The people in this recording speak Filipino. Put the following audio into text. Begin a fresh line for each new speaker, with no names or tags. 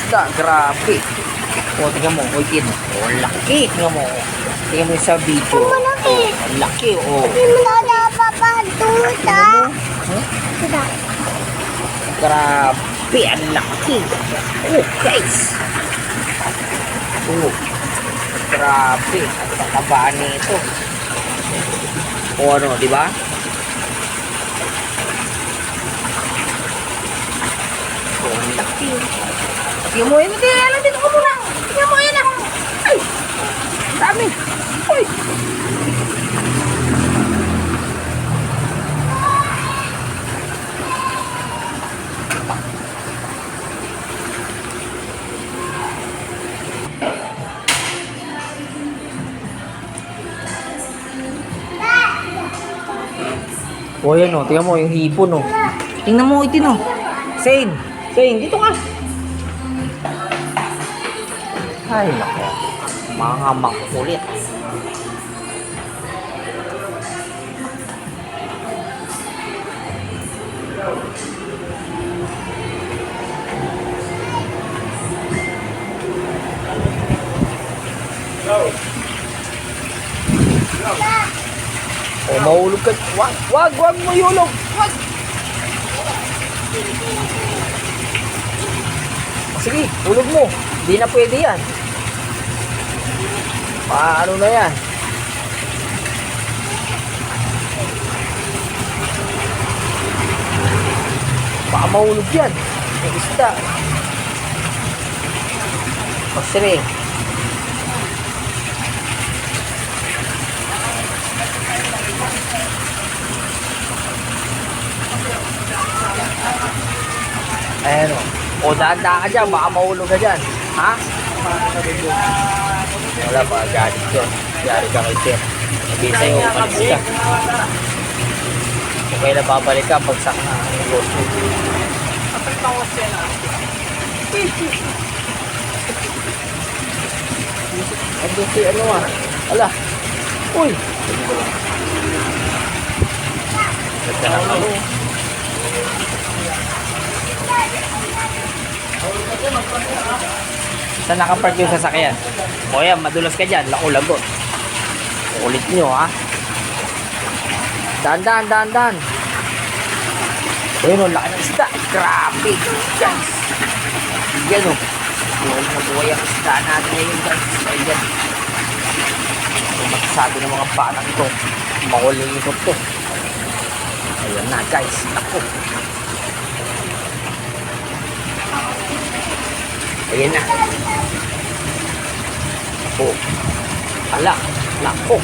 isda. Grabe. O, tingnan mo. O, tingnan mo. O, laki. Tingnan mo. Tingnan mo sa video.
Ang malaki.
O, ang laki. O.
Hindi mo na napapantuta.
Huh?
Ito.
Grabe. Ang laki. Oh, guys. Oh. Grabe. Ang tataba nito. O, ano, di ba? O, ang laki. Tingnan mo, hindi. Alam, dito ko muna. Tingnan mo, yan ah. Ay. Dami. Uy. O yan o, tingnan mo yung hipon o. Tingnan mo itin o. Zane, dito ka. Ay nako, mga makulit. O, mahulog ka. Wag mo yulog. Wag. O, sige, hulog mo. Hindi na pwede yan. Paano na yan? Baka mahulog yan. May isda. O, sige. Ayan o. O, daan-daan ka dyan. Baka mahulog ka dyan. Ha? Wala pa. Galit yun. Yari ka kay Sir. Sabihin sa'yo, umalis ka. Kung kailan babalik ka, bagsak na ang negosyo. Ando si ano ah. Ala. Uy. Ganda na ako. Saan nakapark yung sasakyan? O yan, madulas ka dyan. Lako-lagot. Ulit nyo ha. Daan. Ayun o, laki ng isda. Grabe. Guys. Yan o. Buhay na buhay ang isda natin ngayon guys. Ayan. Masasabi ng mga batang ito. Makulilikot to. Ayan na guys. Ako. Ayan na. Oh. Ala. Lako.